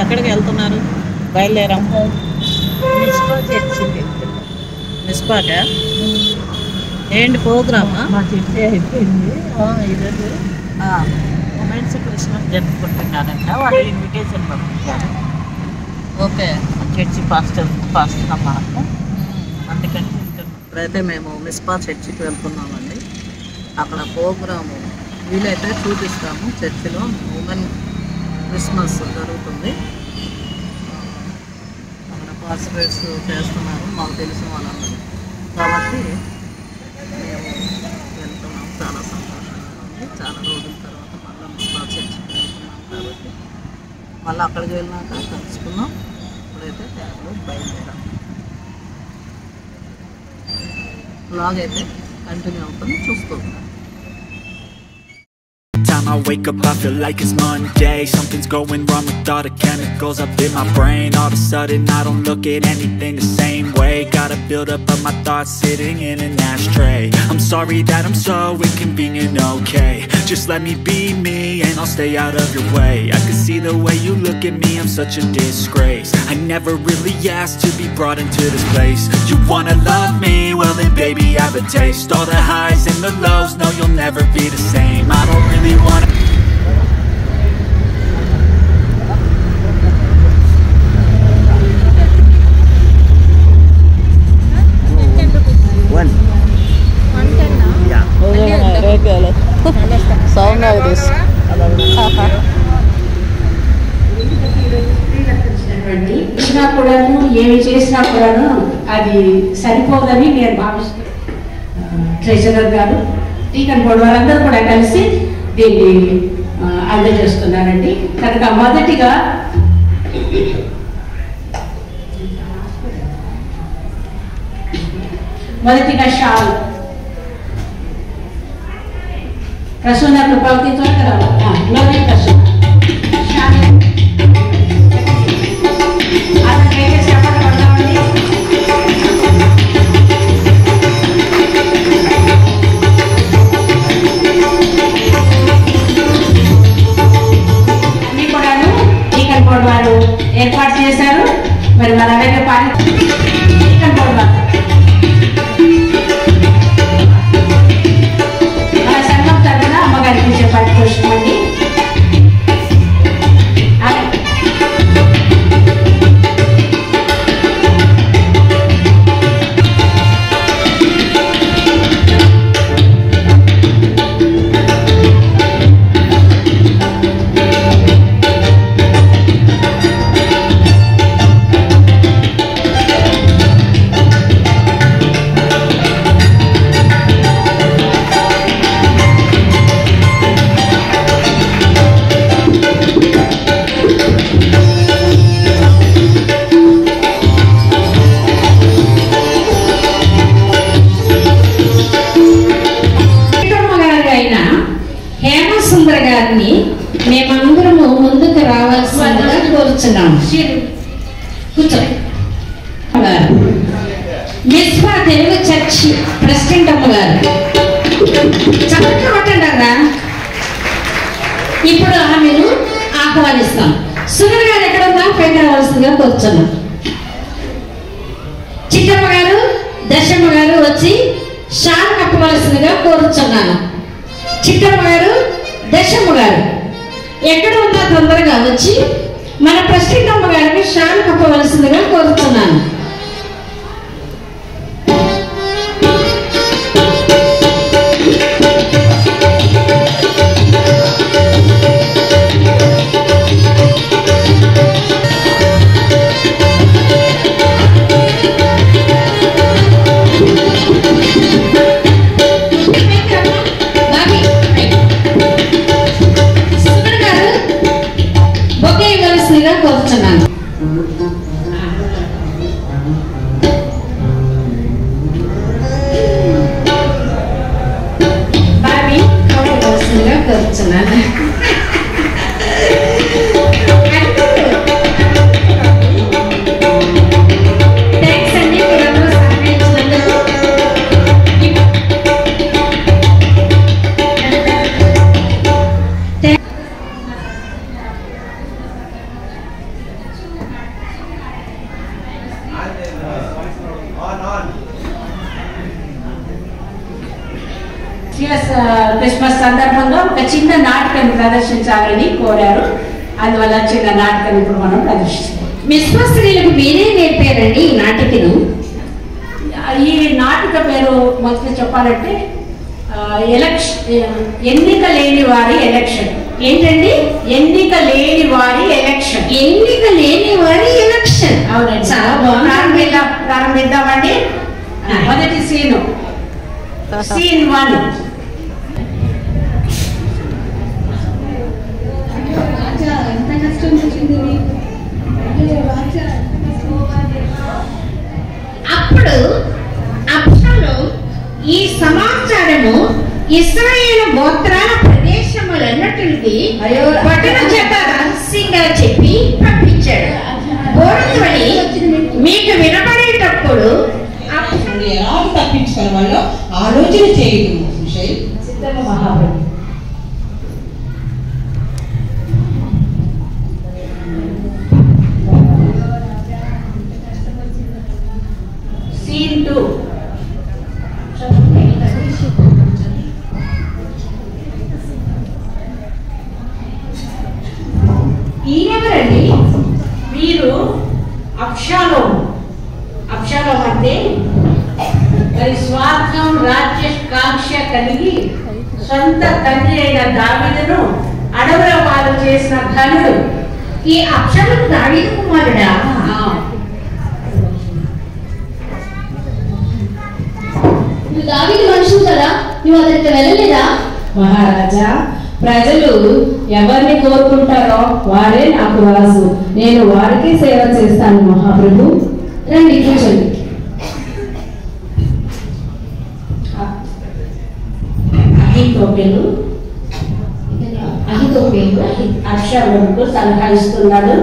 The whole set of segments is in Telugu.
ఎక్కడికి వెళ్తున్నారు? బయలుదేరాం. మిస్పాకా ఏంటి ప్రోగ్రామా? మా చర్చి అయిపోయింది ఈరోజు ఉమెన్స్ క్రిస్మస్ జరుపుకుంటున్నారంట. వాళ్ళు ఇన్విటేషన్ పంపించారు. ఓకే, చర్చి పాస్టర్ అన్నమాట. అందుకని ఇప్పుడైతే మేము మిస్పా చర్చికి వెళ్తున్నామండి. అక్కడ ప్రోగ్రాము వీలైతే చూపిస్తాము. చర్చిలో ఉమెన్ క్రిస్మస్ జరుగుతుంది. అక్కడ పాస్టర్స్ చేస్తున్నారు, మాకు తెలిసిన వాళ్ళందరూ. కాబట్టి మేము వెళ్తున్నాం. చాలా సంతోషంగా ఉంది. చాలా రోజుల తర్వాత మళ్ళీ మిస్పా చర్చికి వెళ్తున్నాం కాబట్టి మళ్ళీ అక్కడికి వెళ్ళినాక కలుసుకున్నాం. ఇప్పుడైతే ట్యాబ్లో బయలుదేరాం. బ్లాగ్ అయితే కంటిన్యూ అవుతుంది, చూస్తున్నాం. Time I wake up, I feel like it's Monday. Something's going wrong with all the chemicals up in my brain. All of a sudden, I don't look at anything the same way. Got a build up of my thoughts sitting in an ashtray. I'm sorry that I'm so inconvenient, okay? Just let me be me and I'll stay out of your way. I can see the way you look at me, I'm such a disgrace. I never really asked to be brought into this place. You wanna love me? Well then baby, I have a taste. All the highs and the lows, no you'll never be the same. I don't really wanna ఇచ్చినా కూడాను ఏమి చేసినా కూడాను అది సరిపోదని నేను భావిస్తున్నాను. ట్రెజరర్ గారు టీకన్ బోర్డు వారందరూ కూడా కలిసి దీన్ని అందజేస్తున్నారండి. కనుక మొదటిగా షాల్ ప్రసన్న కృపాకి త్వరగా వారు ఏర్పాటు చేశారు. మరి మన అలాగే మన సంఘం తరఫున అమ్మగారికి చెప్పాలి కోసమండి. మేమందరము ముందుకు రావాల్సిందిగా కోరుచున్నాము. కూర్చోండి. మిస్పా తెలుగు చర్చి ప్రెసిడెంట్ అమ్మగారు చక్కగా కొట్టండారా. ఇప్పుడు ఆమెను ఆహ్వానిస్తాం. సుగర్ గారు ఎక్కడ ఉన్నా పైకి రావాల్సిందిగా కోరుచున్నాం. చిట్టమ్మ గారు, దశమ్మ గారు వచ్చి షాల్ కప్పవలసిందిగా కోరుచున్నాను. చిట్టమ్మ గారు, దశమ్మ గారు ఎక్కడ ఉన్నా తొందరగా వచ్చి మన ప్రెసిడెంట్ అమ్మ గారికి షాల్ కప్పవలసిందిగా కోరుతున్నాను. కోరుతున్నాను. క్రిస్మస్ సందర్భంగా ఒక చిన్న నాటకాన్ని ప్రదర్శించాలని కోరారు. అందువల్ల చిన్న నాటకాన్ని ఇప్పుడు మనం ప్రదర్శిస్తాం. విశ్వాసనీయులకు మీరే నేర్పారండి ఈ నాటికను? ఈ నాటక పేరు మొదటి చెప్పాలంటే ఎన్నిక లేని వారి ఎలక్షన్. ఏంటండి? ఎన్నిక లేని వారి ఎలక్షన్. ఎన్నిక లేని వారి ఎలక్షన్. అవునండి, చాలా బాగుంది. ప్రారంభిద్దామండి. మొదటి సీన్ 1. అప్పుడు అబ్షాలోము ఈ సమాచారము ఇశ్రాయేలు గోత్రాల ప్రదేశములన్నిటికీ పట్టణ చేత రహస్యంగా చెప్పి పంపించాడు. బోరధ్వని మీకు వినపడేటప్పుడు ఎలా తప్పించుకునే వాళ్ళు ఆలోచన చేయడం విషయం సిద్ధమ్మ మహాప్రభు. సీన్ 2. ఈయనెవరండి? వీరు అబ్షాలోము. అబ్షాలోము అంటే మరి స్వార్థం, రాజ్యకాంక్ష కలిగి సొంత తండ్రి అయిన దావీదును అడవుల పాలు చేసిన ఘనుడు. ఈ అబ్షాలోము దావీదు కుమారుడా? నువ్వు దావీదు మనుషులు కదా, నువ్వు అతనికి వెళ్ళలేదా? మహారాజా, ప్రజలు ఎవరిని కోరుకుంటారో వారే నాకు రాజు. నేను వారికి సేవ చేస్తాను మహాప్రభు. రండి కూర్చోండి. అహీతోపెలు అబ్షాలోముకు సలహా ఇస్తున్నాడు.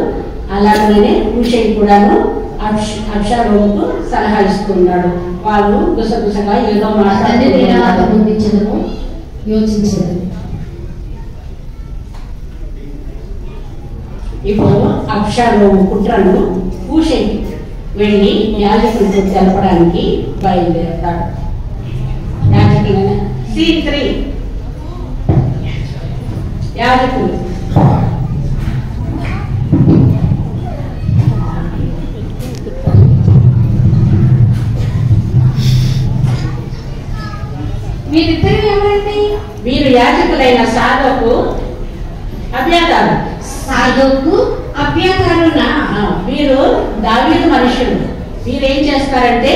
అలాగనే హూషై కూడాను అబ్షాలోముకు సలహా ఇస్తున్నాడు. వాళ్ళు గుసగుసగా ఏదో ముందించదము, యోచించదము. ఇప్పుడు అబ్షాలోము కుట్రను హూషై వెళ్ళి యాజకులతో తెలపడానికి బయలుదేరుతాడు. యాజకులైన సీన్ 3. యాజకులు మీరిద్దరు ఎవరండి? వీరు యాజకులైన సాధకు అభ్యాతారు. సాధోకు అభ్యాతారునా? వీరు దావీదు మనుషులు. వీరు ఏం చేస్తారంటే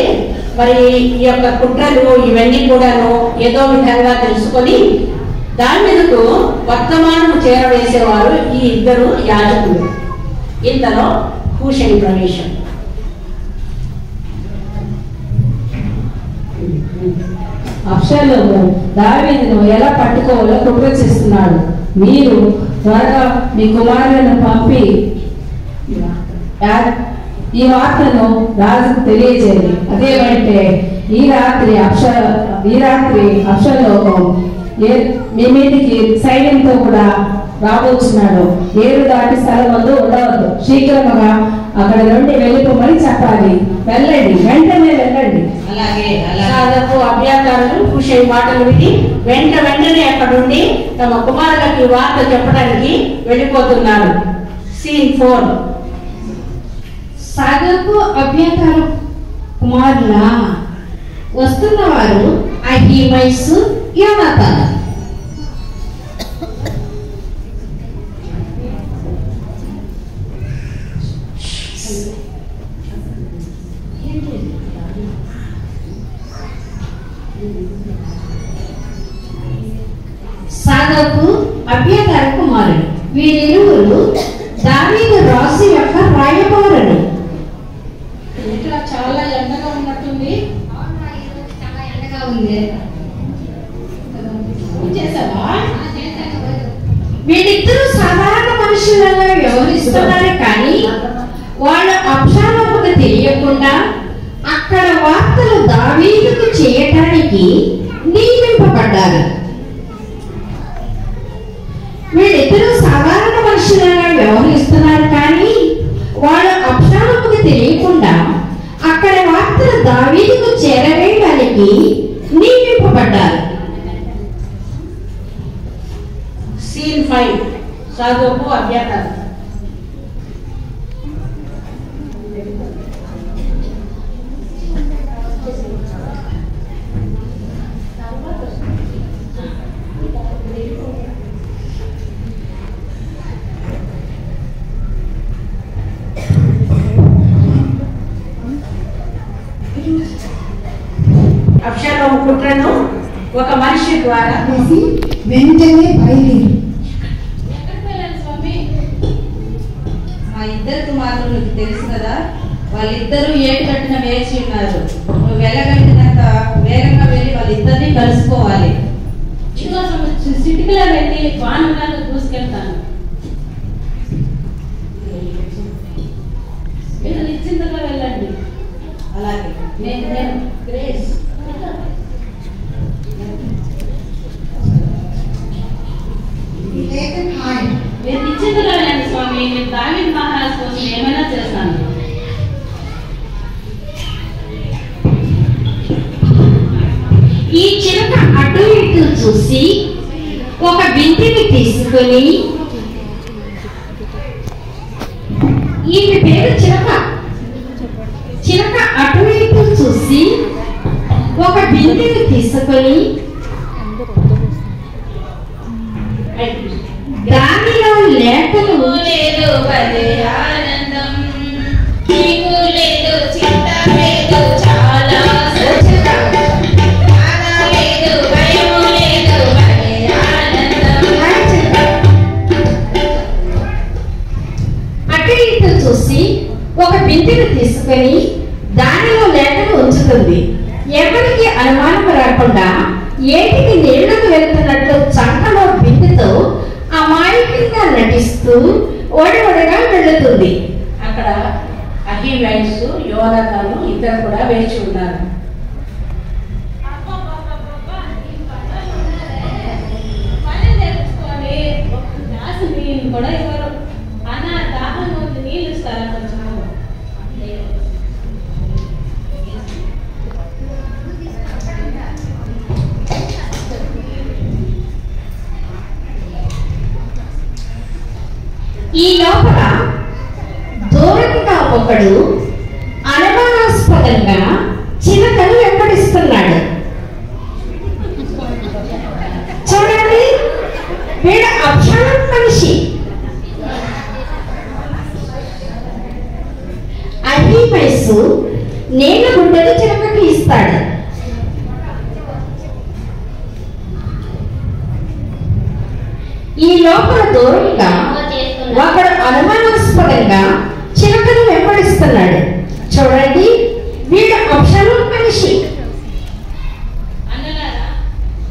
మరి ఈ యొక్క కుట్రలు ఇవన్నీ కూడాను ఏదో విధంగా తెలుసుకొని దావీదుకు వర్తమానము చేరవేసేవారు ఈ ఇద్దరు యాజకులు. ఇంతలో హూషై ప్రవేశం. అబ్షాలోము దావీదును ఎలా పట్టుకోవాలో కుట్ర చేస్తున్నాడు. మీరు త్వరగా మీ కుమారులను పంపి ఈ వార్తను రాజుకు తెలియజేయండి. అదేమంటే ఈ రాత్రి అబ్షాలోము మీ మీదికి సైన్యంతో కూడా రాబోతున్నాడు. ఏరు దాటి స్థలం వద్ద ఉండవద్దు. శీఘ్రముగా అక్కడ నుండి వెళ్ళిపోమని చెప్పాలి. వెళ్ళండి, వెంటనే వెళ్ళండి. సాధకు అభ్యాతారులు హూషై మాటలు విని వెంటనే అక్కడ నుండి తమ కుమారులకి వార్త చెప్పడానికి వెళ్ళిపోతున్నారు. సీన్ 4. సాధోకు అభ్యాతారు కుమారులా? వస్తున్నవారు అహీమైసు, యోనాతాను. సాధోకు అభ్యాతారు కుమారుడు. వీరిరువురు దావీదు రాజు యొక్క రాయబారులు. ఇక్కడ చాలా ఎండగా ఉన్నట్టుంది. చాలా ఎండగా ఉంది. చేసావా? వీళ్ళిద్దరూ సాధారణ మనుషులలో వ్యవహరిస్తున్నారు, కానీ వాళ్ళు అబ్షాలోముకు తెలియకుండా అక్కడ వార్తలు దావీదుకు చేయటానికి నియమింపబడ్డారు. వీళ్ళిద్దరూ సాధారణ మనుషులలో వ్యవహరిస్తున్నారు, కానీ వాళ్ళు అబ్షాలోముకు తెలియకుండా అక్కడ వార్తలు దావీదుకు చేరవేయడానికి నియమింపబడ్డారు. చదువుకు అభ్యర్థన. అక్షరం కుట్రను ఒక మనిషి ద్వారా వెంటనే బయలుదేరు. మా ఇద్దరు కుమారులు నీకు తెలుసు కదా, వాళ్ళిద్దరూ ఏటు కట్టిన వేచి ఉన్నారు. నువ్వు వెళ్ళగలిగినంత వేగంగా వెళ్ళి వాళ్ళిద్దరిని కలుసుకోవాలి. సిటీలో వెళ్ళి వాహనాలు దూసుకెళ్తాను. మీరు నిశ్చింతగా వెళ్ళండి. అలాగే నేను గ్రేస్ మీరు నిశ్చింతగా వెళ్ళండి స్వామి. నేను దావీదు మహారాజు కోసం ఏమైనా చేస్తాను. ఈ చిలక అటు ఇటు చూసి ఒక బిందెని తీసుకొని, ఈమె పేరు చిలక. చిలక అటు ఇటు చూసి ఒక బిందెని తీసుకొని దానిలో లేఖలు లేదు భలే ఆనందం, నీకు లేదు చింత లేదు చాలా లేదు భయము లేదు భలే ఆనందం. అటు ఇటు చూసి ఒక బిందెను తీసుకొని దానిలో లేఖలు ఉంచుతుంది. ఎవరికి అనుమానం రాకుండా ఏటికి నీళ్లకు వెళ్తున్నట్లు చంకలో బిందెతో అమాయకంగా నటిస్తూ ఒడివడిగా వెళుతుంది. అక్కడ అహిమైన్స్ యోనాతాను ఇద్దరు కూడా వేచి ఉన్నారు. కూడా ఎవరు అన్న దాహం నీళ్ళు ఇస్తారా కొంచెం? ఈ లోపల దూరంగా ఒకడు అనుమానాస్పదంగా చిలకను వెంబడిస్తున్నాడు. చూడండి, వీడు అక్షరం మనిషి. అహీమైసు నేను గుడ్డలు చిలకకి ఇస్తాడు. ఈ లోపల దూరంగా ఒకడు అనుమానాస్పదంగా చిలకను వెంబడిస్తున్నాడు. చూడండి, వీడు అక్షరం మనిషి. అన్నలారా,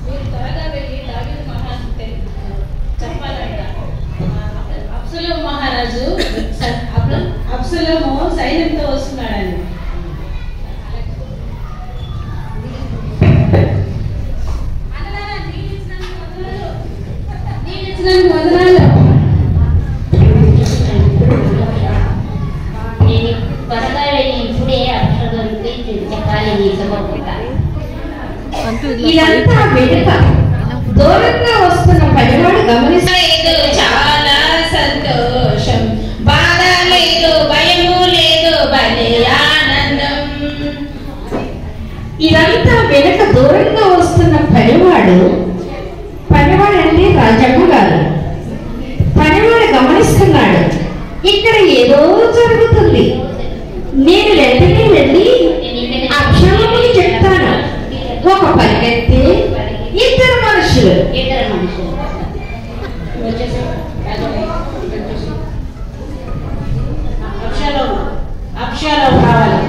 మీరు త్వరగా వెళ్ళి దావీదు మహారాజుకు చెప్పాలంట. అబ్సలోము మహారాజు అబ్సలోము సైన్యంతో వస్తున్నాడని. అన్నలారా, నీళ్ళు ఇచ్చినందుకు వదనాలు. త్వరగా వెళ్ళి ఇప్పుడే అక్షరాలకి చెప్పాలి. ఇదంతా వెనుక దూరంగా వస్తున్న పనివాడు గమనిస్తలేదు. చాలా సంతోషం, బాధ లేదు భయము లేదు భలే ఆనందం. ఇదంతా వెనుక దూరంగా వస్తున్న పనివాడు అంటే రాజమ్మ గారు. పనివాడు గమనిస్తున్నాడు, ఇక్కడ ఏదో జరుగుతుంది. నేను వెంటనే వెళ్ళి అక్షరములు చెప్తాను. ఒక పరిగెత్తి ఇద్దరు మనుషులు అక్షరం కావాలి,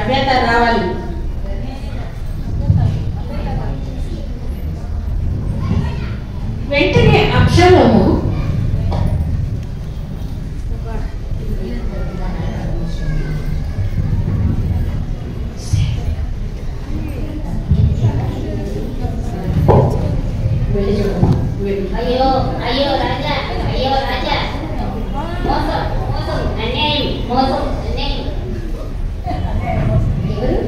అభ్యర్థన రావాలి. వెంటనే అక్షరము అయ్యో అయ్యో రాజా, అయ్యో రాజా, మోసం మోసం అన్యాయం, మోసం అన్యాయం. ఎవరు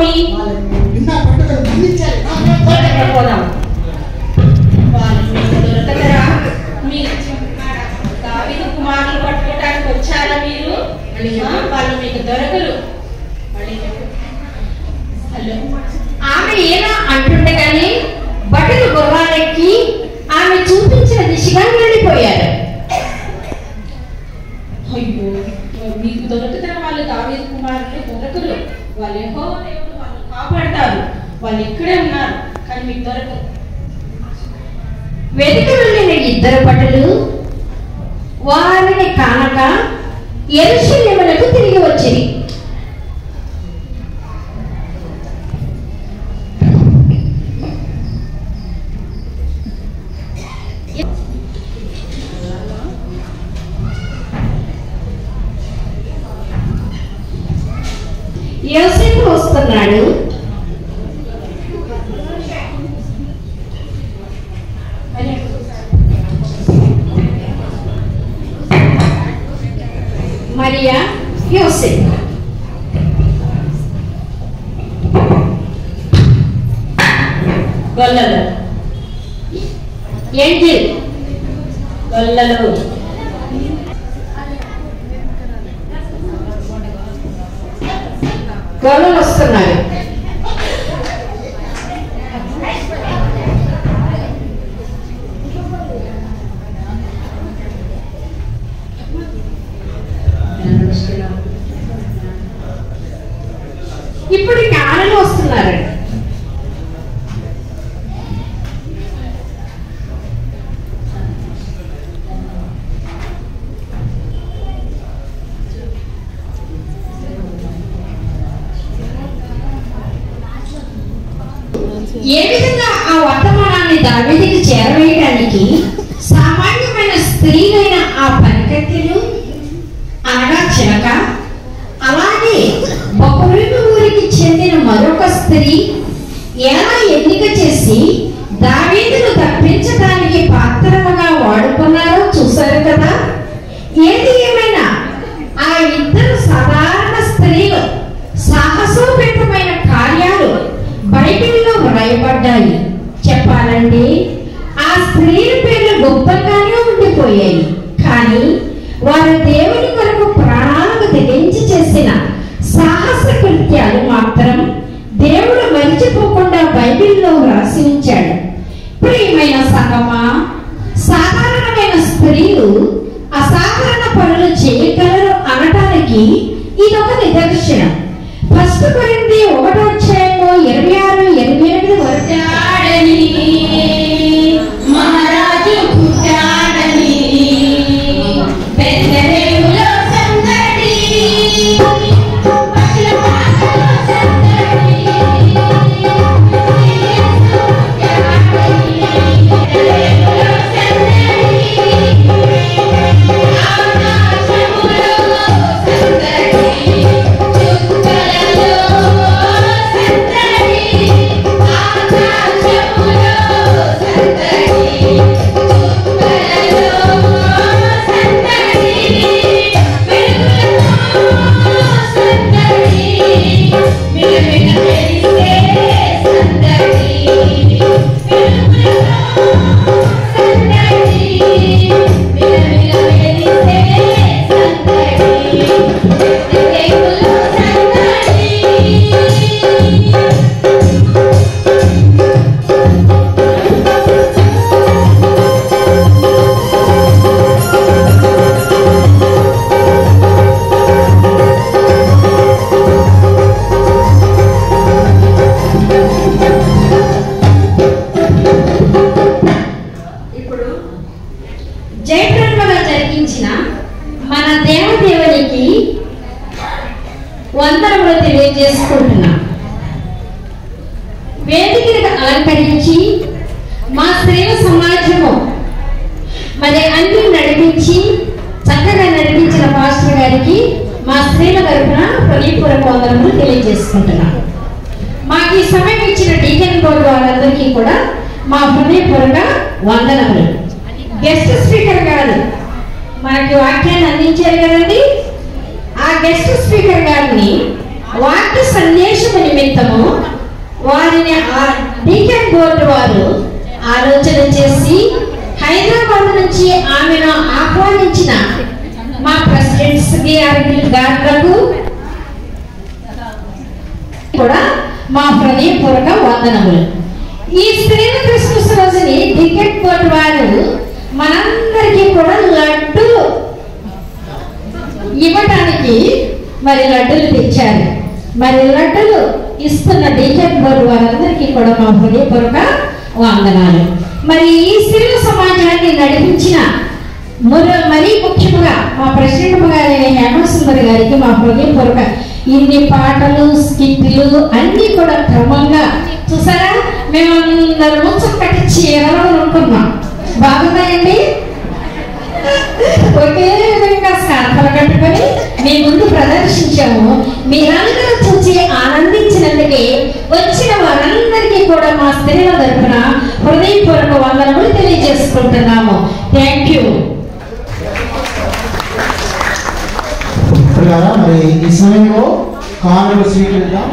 పోయి పోదాం. దొరకదరా మీరు దావీదు కుమారులు పట్టుకోవడానికి వచ్చారా మీరు? వాళ్ళు మీకు దొరకరు. ఆమె ఏదో అంటుండగానే బట్టలు గుర్రాలెక్కి ఆమె చూపించిన దిశగా వెళ్ళిపోయారు. అయ్యో, మీకు దొరకదరా? వాళ్ళు దావీదు కుమారులు దొరకరు. వాళ్ళు యెహోవా దేవుడు వాళ్ళు కాపాడతారు. వాళ్ళు ఇక్కడే ఉన్నారు, కానీ మీకు దొరకరు. వెతికి వెళ్ళిన ఇద్దరు భటులు వారిని కానక యెరూషలేమునకు తిరిగి వచ్చిరి. యోసేపు వస్తున్నాడు. మరియా, యోసేపు. గొల్లలు ఏంజిల్ గొల్లలు గొల్లలు వస్తున్నారు. ఇప్పుడు జ్ఞానులు వస్తున్నారు. ఏ విధంగా ఆ వర్తమానాన్ని దావీదుకి చేరవేయడానికి సామాన్యమైన స్త్రీలైన ఆ పనికత్తెలు అనగా చిలక, అలాగే బహుళ ఊరికి చెందిన మరొక స్త్రీ ఎలా ఎన్నిక చేసి దావీదును తప్పించడానికి పాత్రలుగా వాడుకున్నారో చూశారు కదా. ఏది ఏమైనా ఆ ఇద్దరు సాధారణ స్త్రీలు సాహసోపేతమైన కార్యాలు బైబిల్లో వ్రాయబడ్డాయి. చెప్పాలంటే ఆ స్త్రీల పేర్లు గొప్పగానే ఉండిపోయాయి, కానీ వారు దేవుని కొరకు ప్రాణాలకు తెగించి చేసిన సాహస కృత్యాలు మాత్రం దేవుడు మరిచిపోకుండా బైబిల్లో వ్రాసి ఉంచాడు. ప్రియమైన సంగమా, సాధారణమైన స్త్రీలు అసాధారణ పనులు చేయగలరు అనటానికి ఇదొక నిదర్శనం. ఫస్ట్ కొరింథీ 1:26-28 వరకు మహారాజు పుట్టాడని బెత్లెహేములో సందడి, పశుల పాకలో సందడి, బెత్లెహేములో సందడి, ఆకాశములో సందడి, చుక్కలలో సందడి, ఆకాశములో సందడి, చుక్కలలో సందడి, వెలుగులతో సందడి, మిలమిల మెరిసే సందడి, వెలుగులతో సందడి, మిలమిల మెరిసే సందడి, బెత్లెహేములో సందడి. ఇప్పుడు జయప్రదముగా జరిగించిన మన దేవదేవునికి వందనములు తెలియజేసుకుంటున్నాం. వేదికను అలంకరించి మా స్త్రీల సమాజము మరి అన్ని నడిపించి చక్కగా నడిపించిన పాస్టర్ గారికి మా స్త్రీల తరఫున హృదయపూర్వక వందనములు తెలియజేసుకుంటున్నాం. మాకు ఈ సమయం ఇచ్చిన డీకెన్ బోర్డు వాళ్ళందరికీ కూడా మా హృదయపూర్వక వందనములు. గెస్ట్ స్పీకర్ గారు మనకి వాక్యాన్ని అందించారు కదండి. ఆ గెస్ట్ స్పీకర్ గారిని వాక్య సందేశము నిమిత్తము వారిని ఆ డీకెన్ బోర్డు వారు ఆలోచన చేసి హైదరాబాద్ నుంచి ఆమెను ఆహ్వానించిన మా ప్రెసిడెంట్స్ గారులకు కూడా మా హృదయపూర్వక వందనములు. ఈ స్త్రీల క్రిస్మస్ రోజుని డీకెన్ బోర్డు వారు మనందరికీ కూడా లడ్డూలు ఇవ్వటానికి మరి లడ్డూలు తెచ్చారు. మరి లడ్డూలు ఇస్తున్న డీకెన్ బోర్డు వారందరికీ కూడా మా హృదయపూర్వక వందనాలు. మరి ఈ స్త్రీల సమాజాన్ని నడిపించిన మరీ ముఖ్యంగా మా ప్రెసిడెంట్ గారైన హేమసుందరి గారికి మా హృదయపూర్వక ఇన్ని పాటలు స్కిట్లు అన్నీ కూడా క్రమంగా చూసారా, మేమందరము చక్కటి చీరలు అనుకున్నాం. బాగున్నాయండి. ఒకే విధంగా స్కార్ఫలు కట్టుకొని మీ ముందు ప్రదర్శించాము. మీరందరూ చూసి ఆనందించినందుకే వచ్చిన వారందరికీ కూడా మా స్త్రీల తరఫున హృదయపూర్వక వందనములు తెలియజేసుకుంటున్నాము. Thank you. మరి ఈ సమయంలో కానుకలు స్వీకరిద్దాం.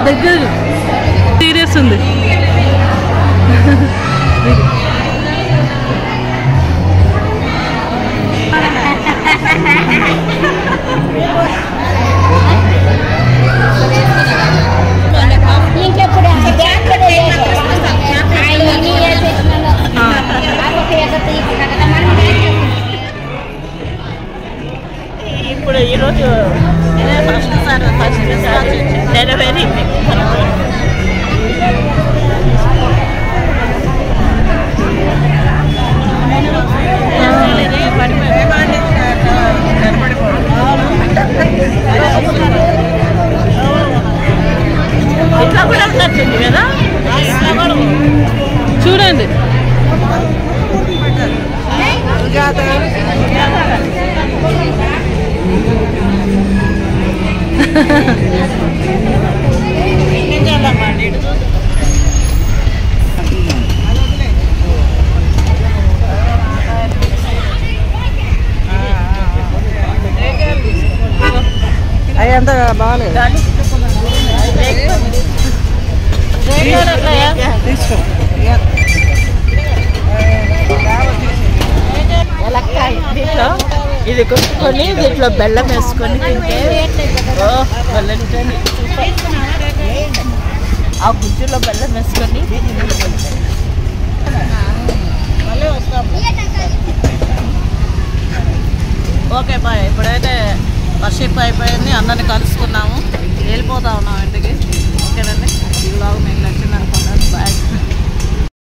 దగ్గర సీరియస్ ఉంది. ఇప్పుడు ఈరోజు ఫస్ట్ నెరవేరి ఇట్లా కూడా ఉండొచ్చింది కదా. చూడండి అయ్యంతా బాగాలేదు. దీంట్లో ఇది కొట్టుకొని దీంట్లో బెల్లం వేసుకొని తింటే ఆ గుజ్జులో బెల్లం వేసుకొని ఓకే బాయ్. ఇప్పుడైతే వర్షిప్ అయిపోయింది, అందరిని కలుసుకున్నాము, వెళ్ళిపోతా ఉన్నాం ఇంటికి. ఓకేనండి. ఈ వ్లాగ్ మీకు నచ్చింది అనుకుంటాను. బాయ్.